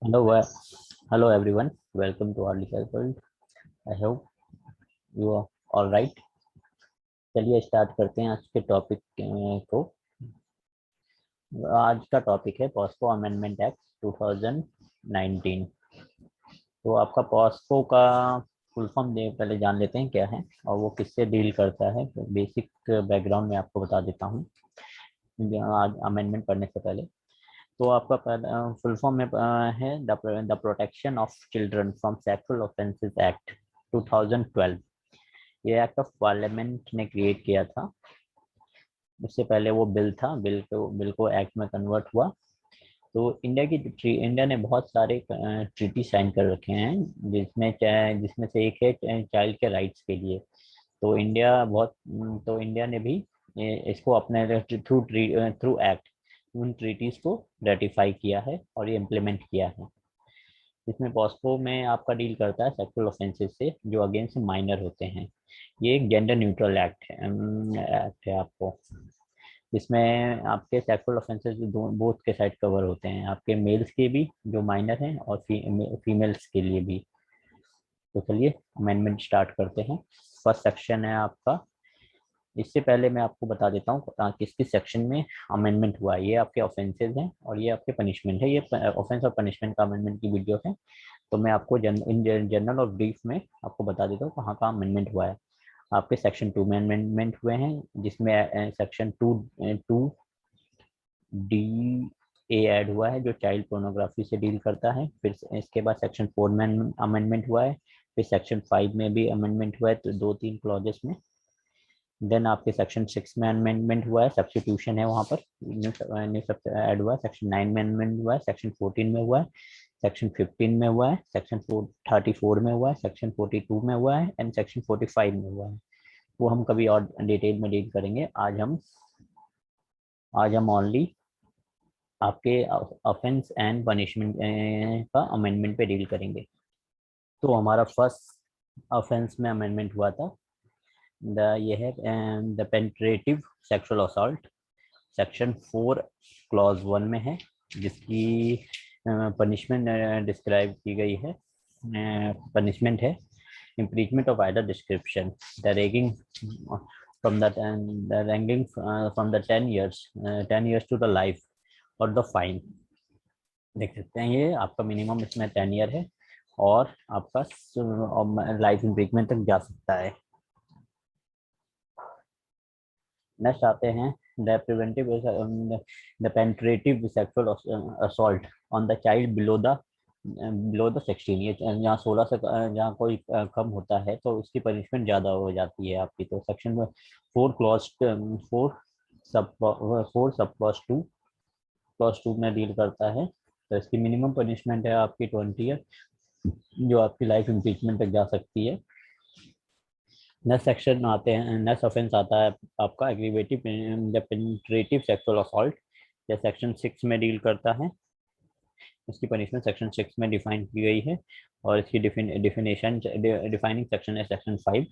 Hello, hello everyone. Welcome to our Life World. I hope you are all right. चलिए start करते हैं आज के टॉपिक को। आज का टॉपिक है पॉस्को अमेंडमेंट एक्ट 2019। तो आपका पॉस्को का फुल फॉर्म पहले जान लेते हैं क्या है और वो किससे डील करता है। तो बेसिक बैकग्राउंड में आपको बता देता हूँ आज अमेंडमेंट पढ़ने से पहले। तो आपका फुल फॉर्म में है the protection of children from sexual offences act 2012। ये एक्ट ऑफ पार्लियामेंट ने क्रिएट किया था। उससे पहले वो बिल था, बिल को एक्ट में कन्वर्ट हुआ। तो इंडिया ने बहुत सारे ट्रीटी साइन कर रखे हैं जिसमें से एक है चाइल्ड के राइट्स के लिए। तो इंडिया ने भी इसको अपने थ्रू एक्ट उन ट्रीटीज को रेटिफाई किया है और ये इम्प्लीमेंट किया है। इसमें पॉस्को में आपका डील करता है सेक्सुअल ऑफेंसेस से जो अगेंस्ट माइनर होते हैं। ये एक जेंडर न्यूट्रल एक्ट है आपको। इसमें आपके सेक्सुअल ऑफेंसेस बोथ के साइड कवर होते हैं, आपके मेल्स के भी जो माइनर हैं और फीमेल्स के लिए भी। तो चलिए अमेंडमेंट स्टार्ट करते हैं। फर्स्ट सेक्शन है आपका। इससे पहले मैं आपको बता देता हूँ किस किस सेक्शन में अमेंडमेंट हुआ है। ये आपके ऑफेंसेस हैं और ये आपके पनिशमेंट है। ये ऑफेंस और पनिशमेंट का अमेंडमेंट की वीडियो है। तो मैं आपको इन जनरल और ब्रीफ में आपको बता देता हूँ कहाँ कहाँ अमेंडमेंट हुआ है। आपके सेक्शन 2 में अमेंडमेंट हुए हैं जिसमें सेक्शन 2D ए ऐड हुआ है जो चाइल्ड पोर्नोग्राफी से डील करता है। फिर इसके बाद सेक्शन 4 में अमेंडमेंट हुआ है। फिर सेक्शन 5 में भी अमेंडमेंट हुआ है, तो 2-3 क्लॉजेस में। देन आपके सेक्शन 6 में अमेंडमेंट हुआ है, सब्स्टिट्यूशन है वहाँ पर न्यू ऐड हुआ है। सेक्शन 9 में अमेंडमेंट हुआ है, सेक्शन 14 में हुआ है, सेक्शन 15 में हुआ है, सेक्शन 34 में हुआ है, सेक्शन 42 में हुआ है एंड सेक्शन 45 में हुआ है। वो हम कभी और डिटेल में डील करेंगे। आज हम ओनली आपके ऑफेंस एंड पनिशमेंट का अमेंडमेंट पे डील करेंगे। तो हमारा फर्स्ट ऑफेंस में अमेंडमेंट हुआ था ये है the penetrative sexual assault. Section 4 clause 1 में है जिसकी पनिशमेंट डिस्क्राइब की गई है। पनिशमेंट है imprisonment of either description, the ranking the ranking from the 10 years to the life और द फाइन। देख सकते हैं ये आपका मिनिमम इसमें 10 ईयर है और आपका लाइफ इम्प्रिजमेंट तक जा सकता है। नेक्स्ट आते हैं the penetrative sexual assault on the child below the 16। ये जहाँ 16 से जहाँ कोई कम होता है तो उसकी पनिशमेंट ज़्यादा हो जाती है आपकी। तो सेक्शन 4 क्लॉज 4 सब क्लॉज 2 में डील करता है। तो इसकी मिनिमम पनिशमेंट है आपकी 20 ईयर जो आपकी लाइफ इम्पीचमेंट तक जा सकती है। नेक्स्ट सेक्शन आते हैं, नेक्स्ट ऑफेंस आता है आपका एग्रीवेटिव पेनिट्रेटिव सेक्सुअल असॉल्ट। यह सेक्शन 6 में डील करता है। इसकी पनिशमेंट सेक्शन 6 में डिफाइन की गई है और इसकी डिफाइनिंग सेक्शन है सेक्शन 5।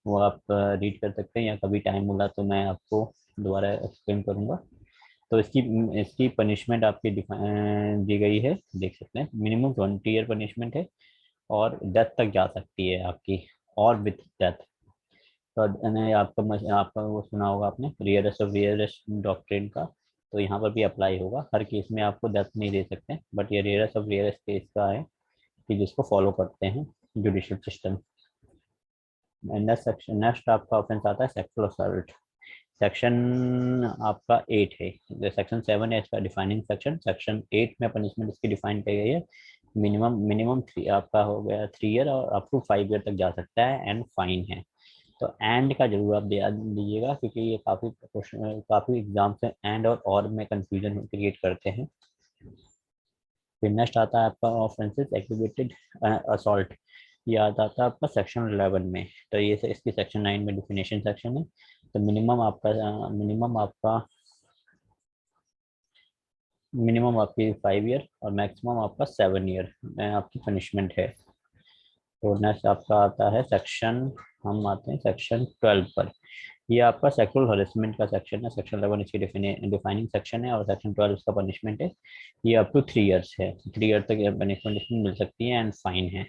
वो आप रीड कर सकते हैं या कभी टाइम मिला तो मैं आपको दोबारा एक्सप्लेन करूंगा। तो इसकी पनिशमेंट आपकी दी गई है, देख सकते हैं मिनिमम 20 ईयर पनिशमेंट है और डेथ तक जा सकती है आपकी और विथ डेथ। तो आपका वो सुना होगा आपने रियरेस्ट ऑफ रियरेस्ट डॉक्ट्रिन का। तो यहाँ पर भी अप्लाई होगा। हर केस में आपको डेथ नहीं दे सकते बट ये रियरेस्ट ऑफ रियरेस्ट केस का है कि जिसको फॉलो करते हैं जुडिशियल सिस्टम। नेक्स्ट आपका ऑफेंस आता है सेक्सुअल असॉल्ट। सेक्शन आपका 8 है। जो सेक्शन 7 है इसका डिफाइनिंग सेक्शन। सेक्शन 8 में पनिशमेंट इसकी डिफाइन की गई है। मिनिमम 3 आपका हो गया 3 ईयर और अप टू 5 ईयर तक जा सकता है एंड फाइन है। तो एंड का जरूर आप ध्यान दीजिएगा क्योंकि ये काफी एग्जाम्स में एंड और में कंफ्यूजन क्रिएट करते हैं। फिर नेक्स्ट आता है आपका ऑफेंसेस एग्रीवेटेड असॉल्ट। ये आता है आपका सेक्शन 11 में। तो ये इसकी सेक्शन 9 में डिफिनेशन सेक्शन है। तो मिनिमम आपकी 5 ईयर और मैक्सिमम आपका 7 ईयर में आपकी पनिशमेंट है। तो नेक्स्ट आपका आता है हम आते हैं सेक्शन 12 पर। ये आपका सेक्सुअल हरेसमेंट का सेक्शन है। सेक्शन 11 इसकी डिफाइनिंग सेक्शन है और सेक्शन 12 इसका पनिशमेंट है। ये अप टू 3 इयर्स है, 3 ईयर तक पनिशमेंट इसमें मिल सकती है एंड फाइन है।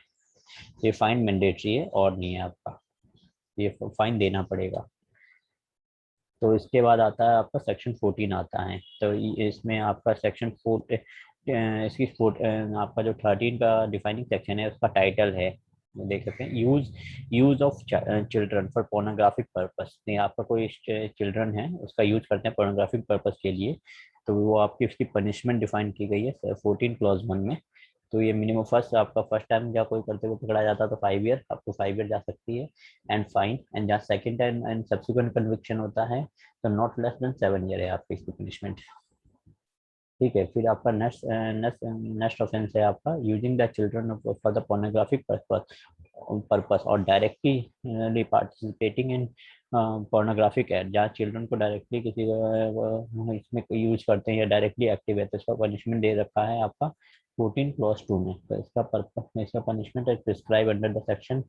ये फाइन मैंडेटरी है और नहीं है आपका, ये फाइन देना पड़ेगा। तो इसके बाद आता है आपका सेक्शन 14 आता है। तो इसमें आपका सेक्शन 4 इसकी आपका जो 13 का डिफाइनिंग सेक्शन है उसका टाइटल है, देख सकते हैं, use use of children for pornographic purpose. नहीं, आपका कोई चिल्ड्रन है उसका यूज करते हैं पोर्नोग्राफिक पर्पस के लिए, तो वो आपकी उसकी पनिशमेंट डिफाइन की गई है 14 क्लॉज 1 में। तो ये मिनिमम फर्स्ट टाइम जब कोई करते हुए पकड़ा जाता है तो 5 ईयर, आपको 5 ईयर जा सकती है एंड फाइन। एंड जहाँ second time and subsequent conviction होता है तो नॉट लेस देन 7 ईयर है आपकी इसकी पनिशमेंट। ठीक है, फिर आपका नेक्स्ट नेक्स्ट नेक्स्ट ऑफेंस है आपका using the children for the pornographic purpose और directly participating in pornographic act. जहाँ चिल्ड्रन को डायरेक्टली किसी इसमें यूज करते हैं या डायरेक्टली एक्टिव है तो इसका पनिशमेंट दे रखा है आपका 14 क्लॉज 2 में। तो इसका पनिशमेंट है prescribe under the section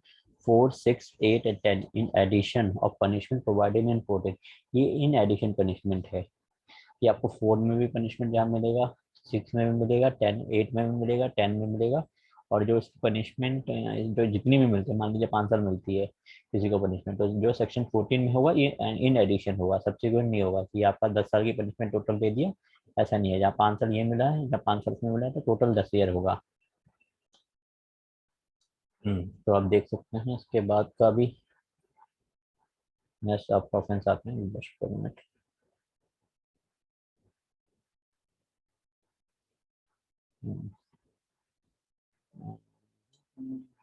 4, 6, 8 and 10 in addition of punishment provided in 14। ये इन एडिशन पनिशमेंट है कि आपको 4 में भी पनिशमेंट जहाँ मिलेगा, 6 में भी मिलेगा, 8 में भी मिलेगा, 10 में मिलेगा। और जो इसकी पनिशमेंट जो जितनी भी मिलती है, मान लीजिए 5 साल मिलती है किसी को पनिशमेंट, तो जो सेक्शन 14 में होगा ये इन एडिशन होगा, सब्सिक्वेंट नहीं होगा कि आपका 10 साल की पनिशमेंट टोटल दे दिया। ऐसा नहीं है, जहाँ 5 साल ये मिला है, जहाँ 5 साल में मिला है तो टोटल 10 ईयर होगा। तो आप देख सकते हैं इसके बाद का भी नेक्स्ट आपका ऑफेंस आते हैं, बस पर मिनट।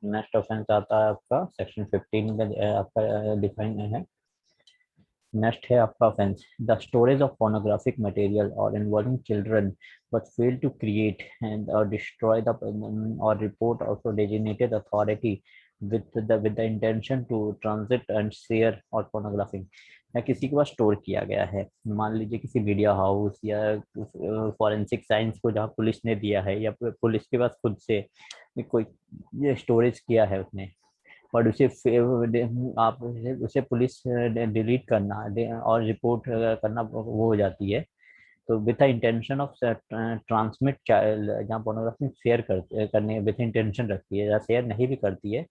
नेक्स्ट ऑफेंस आता है आपका सेक्शन 15 का, आपका डिफाइन है। नेक्स्ट है आपका offence the storage of pornographic material और involving children but fail to create and और डिस्ट्रॉय द और report also designated authority with the intention to transit and share और pornography। या किसी के पास स्टोर किया गया है, मान लीजिए किसी मीडिया हाउस या फॉरेंसिक साइंस को जहाँ पुलिस ने दिया है या पुलिस के पास खुद से कोई ये स्टोरेज किया है उसने, और आप उसे पुलिस डिलीट करना और रिपोर्ट करना वो हो जाती है। तो with the intention of transmit child, जहाँ पोर्नोग्राफी शेयर करने विद इंटेंशन रखती है या शेयर नहीं भी करती है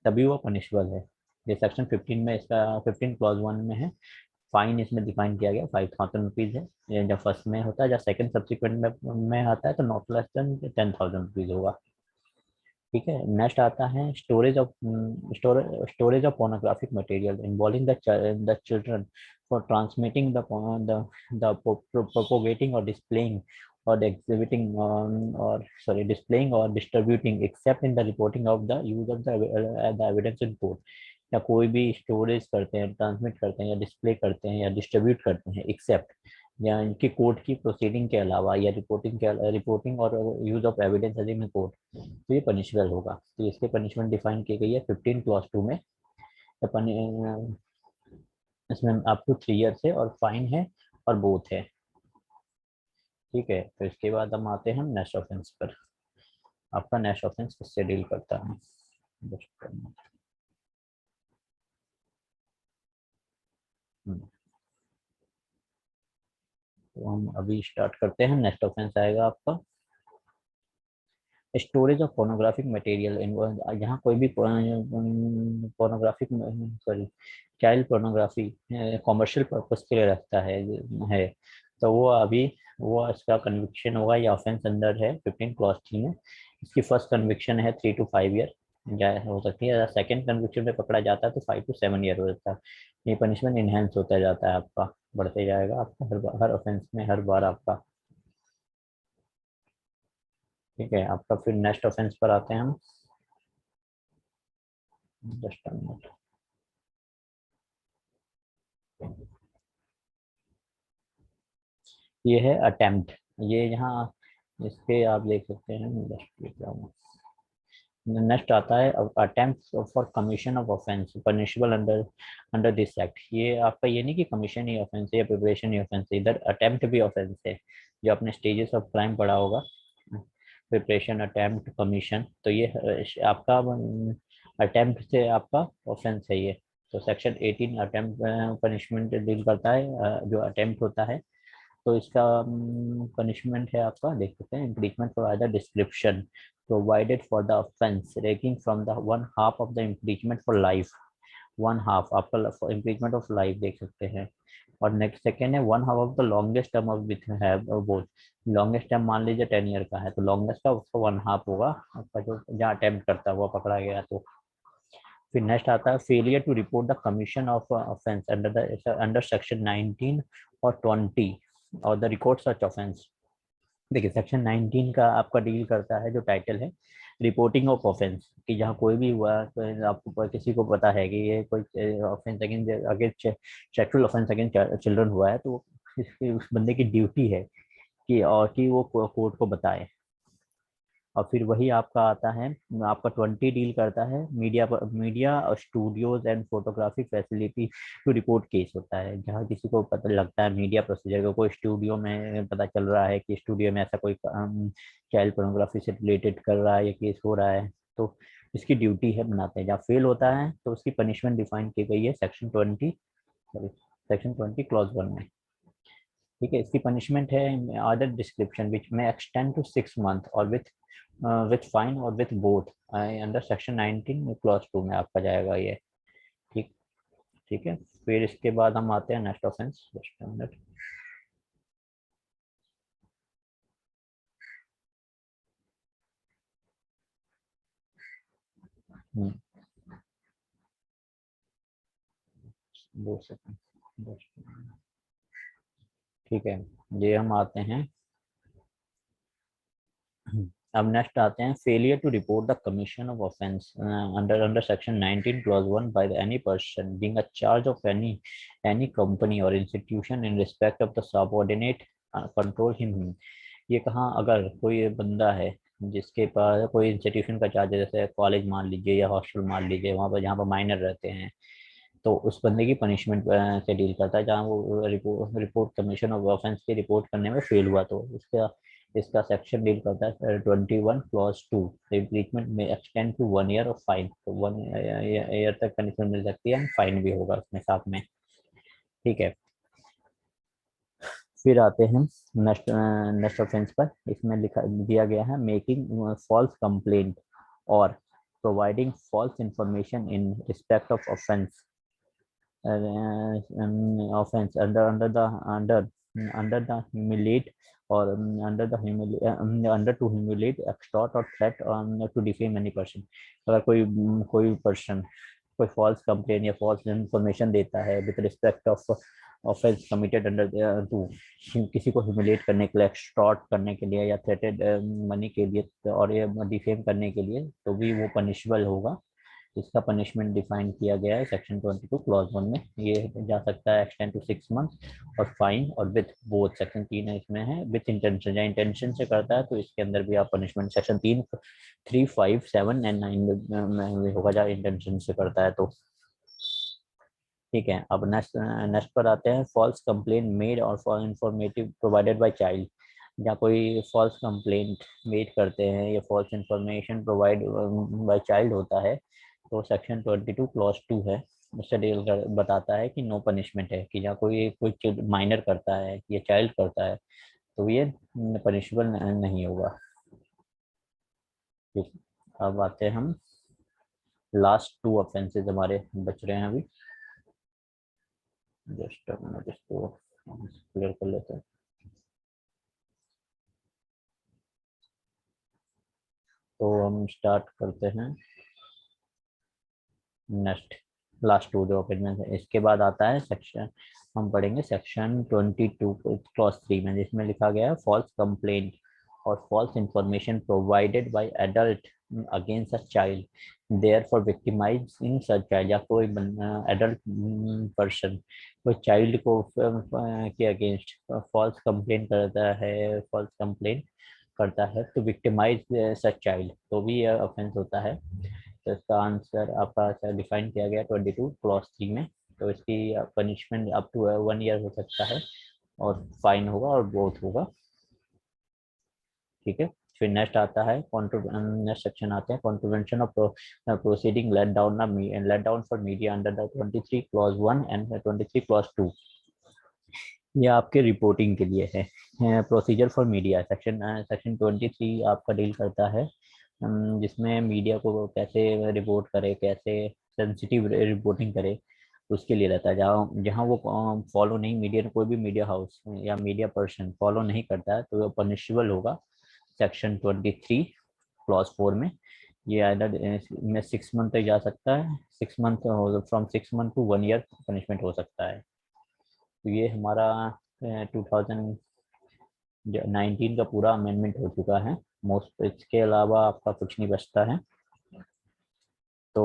तभी वो पनिशबल है। ये सेक्शन 15 में, इसका 15 क्लॉज 1 में है। फाइन इसमें डिफाइन किया गया 5,000 रुपीज है। ये जब फर्स्ट में होता है, जब सेकंड सब्सिक्वेंट में आता है तो नॉट लेस देन 10,000 रुपीज होगा। ठीक है, नेक्स्ट आता है storage of pornographic material involving the children for transmitting the propagating और डिस्प्लेइंग और एग्जिबिटिंग और सॉरी डिस्प्लेइंग और distributing accept in the reporting of the use of the evidence in court. या कोई भी स्टोरेज करते हैं, ट्रांसमिट करते हैं या डिस्प्ले करते हैं या डिस्ट्रीब्यूट करते हैं एक्सेप्ट या इनकी कोर्ट की प्रोसीडिंग के अलावा या रिपोर्टिंग और use of evidence in court, तो ये पनिशबल होगा। तो इसके पनिशमेंट डिफाइन की गई है 15 क्लॉज 2 में। तो इसमें आपको 3 ईयर है और फाइन है और बोथ है। ठीक है, तो इसके बाद हम आते हैं नेक्स्ट ऑफेंस पर। आपका नेक्स्ट ऑफेंस किससे डील करता है? तो हम अभी स्टार्ट करते हैं। नेक्स्ट ऑफेंस आएगा आपका स्टोरेज ऑफ पोर्नोग्राफिक मटेरियल। यहाँ कोई भी pornographic sorry child pornography commercial purpose के लिए रखता है तो वो अभी वो इसका कन्विक्शन होगा, ये ऑफेंस अंडर है 15 क्लॉज 3 में। इसकी फर्स्ट कन्विक्शन है 3 to 5 ईयर हो सकती है, सेकंड कन्विक्शन में पकड़ा जाता है तो 5 to 7 ईयर हो जाता है। ये पनिशमेंट इनहेंस होता जाता है आपका, बढ़ते जाएगा आपका हर ऑफेंस में हर बार आपका। ठीक है, आपका फिर नेक्स्ट ऑफेंस पर आते हैं हम। Just a minute. ये है अटेम्प्ट। ये यहाँ इस पे आप देख सकते हैं, नेक्स्ट आता है attempt for commission of offence punishable under under this act. ये आपका ये नहीं कि कमीशन ही ऑफेंस है या प्रिपरेशन ही ऑफेंस है, इधर अटेम्प्ट भी ऑफेंस है। जो आपने स्टेजेस ऑफ क्राइम पढ़ा होगा, प्रिपरेशन, अटेम्प्ट, कमीशन, तो ये आपका अटेम्प्ट से आपका ऑफेंस है ये। तो सेक्शन 18 अटेम्प्ट पनिशमेंट डील करता है, जो अटेम्प्ट होता है। तो इसका पनिशमेंट है आपका, देख सकते हैं, impeachment for either description provided for the offence ranging from the 1/2 of the impeachment for life, 1/2 आपका इम्पीचमेंट ऑफ लाइफ देख सकते हैं। और नेक्स्ट सेकेंड है 1/2 of the longest term of with है बोथ। लॉन्गेस्ट टर्म मान लीजिए 10 ईयर का है, तो लॉन्गेस्ट का उसका 1/2 होगा आपका, जो जहाँ अटेम्प्ट करता है वो पकड़ा गया तो। फिर नेक्स्ट आता है failure to report the commission of offence under section 19 और 20 और द रिकॉर्ड सच ऑफेंस। देखिए सेक्शन 19 का आपका डील करता है, जो टाइटल है रिपोर्टिंग ऑफ ऑफेंस, कि जहाँ कोई भी हुआ तो आपको किसी को पता है कि ये कोई offence against sexual offence against children हुआ है, तो इसकी उस बंदे की ड्यूटी है कि वो कोर्ट को बताए। और फिर वही आपका आता है, आपका 20 डील करता है मीडिया और studios and photography facility to report case होता है, जहाँ किसी को पता लगता है मीडिया प्रोसीजर को, कोई स्टूडियो में पता चल रहा है कि स्टूडियो में ऐसा कोई चाइल्ड पोर्नोग्राफी से रिलेटेड कर रहा है या केस हो रहा है, तो इसकी ड्यूटी है बनाते हैं। जहाँ फेल होता है तो उसकी पनिशमेंट डिफाइन की गई है सेक्शन 20 क्लॉज 1 में। ठीक है, इसकी पनिशमेंट है अदर डिस्क्रिप्शन विच में एक्सटेंड टू 6 मंथ और विथ फाइन और with both under section 19 clause 2 में आपका जाएगा ये। ठीक ठीक है, फिर इसके बाद हम आते हैं नेक्स्ट ऑफेंस। दो सेकंड। ठीक है, ये हम आते हैं। अब नेक्स्ट आते हैं failure to report the commission of offence under section 19 clause 1 by any person being a charge of any company और institution in respect of the subordinate control him. ये कहाँ, अगर कोई बंदा है जिसके पास कोई इंस्टीट्यूशन का चार्ज है, जैसे कॉलेज मान लीजिए या हॉस्टल मान लीजिए, वहाँ पर जहाँ पर माइनर रहते हैं, तो उस बंदे की पनिशमेंट से डील करता है, जहाँ वो रिपोर्ट कमीशन ऑफ ऑफेंस की रिपोर्ट करने में फेल हुआ, तो इसका इसका सेक्शन डील करता है 21 क्लॉज 2। इम्पीचमेंट में extend to 1 year of fine, तो 1 ईयर तक पनिशमेंट मिल सकती है, फाइन भी होगा उसमें साथ में। ठीक है, फिर आते हैं नेक्स्ट नेक्स्ट ऑफेंस पर। इसमें लिखा दिया गया है मेकिंग फॉल्स कंप्लेंट और providing false information in respect of offence offense under the humiliate or under to humiliate, extort or threat to defame any person। अगर कोई पर्सन कोई फॉल्स कंप्लेन या फॉल्स इंफॉर्मेशन देता है with respect of offence committed under to, किसी को humiliate करने के लिए, एक्सटॉर्ट करने के लिए या थ्रेटेड मनी के लिए और ये डिफेम करने के लिए, तो भी वो पनिशबल होगा। इसका पनिशमेंट डिफाइन किया गया है सेक्शन 22 क्लॉज 1 में। ये जा सकता है एक्सटेंड टू 6 मंथ और फाइन और विथ बोथ। सेक्शन 3 है इसमें है विथ इंटेंशन, या इंटेंशन से करता है तो इसके अंदर भी आप पनिशमेंट सेक्शन 3, 5, 7 एंड 9 में भी होगा, जहाँ इंटेंशन से करता है तो। ठीक है, अब नेक्स्ट नेक्स्ट पर आते हैं फॉल्स कंप्लेन मेड और for informative provided by child. जहाँ कोई फॉल्स कंप्लेंट मेड करते हैं या false information provide by child होता है, तो सेक्शन 22 क्लॉज 2 है, उससे डील बताता है कि नो पनिशमेंट है, कि जहाँ कोई कोई माइनर करता है या चाइल्ड करता है तो ये पनिशबल नहीं होगा। ठीक, अब आते हैं हम लास्ट 2 ऑफेंसेस हमारे बच रहे हैं अभी। जस्ट इसको क्लियर कर लेते हैं। तो हम स्टार्ट करते हैं नेक्स्ट लास्ट 2 जो ओपिनियन है। इसके बाद आता है सेक्शन, हम पढ़ेंगे सेक्शन 22 क्लॉज 3 में, जिसमें लिखा गया है फॉल्स कंप्लेंट और false information provided by adult against a child therefore victimising such child. या कोई एडल्ट पर्सन कोई चाइल्ड को के अगेंस्ट फॉल्स कंप्लेंट करता है, फॉल्स कंप्लेंट करता है तो विक्टिमाइज सच चाइल्ड, तो भी यह ऑफेंस होता है। तो इसका आंसर आपका डिफाइन किया गया 22 क्लॉज 3 में। तो इसकी पनिशमेंट अप टू 1 ईयर हो सकता है और फाइन होगा और बोथ होगा। ठीक है, फिर नेक्स्ट आता है नेक्स्ट सेक्शन आते हैं contravention of proceeding let down for media under the 23 clause 1 and 23 clause 2। ये आपके रिपोर्टिंग के लिए है। Procedure for media section section 23 आपका डील करता है जिसमें मीडिया को कैसे रिपोर्ट करे, कैसे सेंसिटिव रिपोर्टिंग करे, उसके लिए रहता है। जहाँ जहाँ वो फॉलो नहीं, मीडिया कोई भी मीडिया हाउस या मीडिया पर्सन फॉलो नहीं करता है तो वो पनिशेबल होगा सेक्शन 23 क्लॉज 4 में। ये आइदर में 6 मंथ तक जा सकता है, 6 month from 6 month to 1 year punishment हो सकता है। तो ये हमारा 2019 का पूरा अमेंडमेंट हो चुका है। मोस्ट इसके अलावा आपका कुछ नहीं बचता है। तो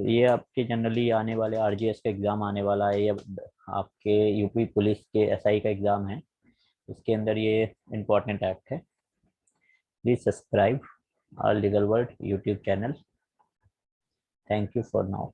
ये आपके जनरली आने वाले आरजीएस का एग्ज़ाम आने वाला है, ये आपके यूपी पुलिस के एसआई का एग्ज़ाम है, इसके अंदर ये इम्पोर्टेंट एक्ट है। Please subscribe our legal world YouTube channel. Thank you for now.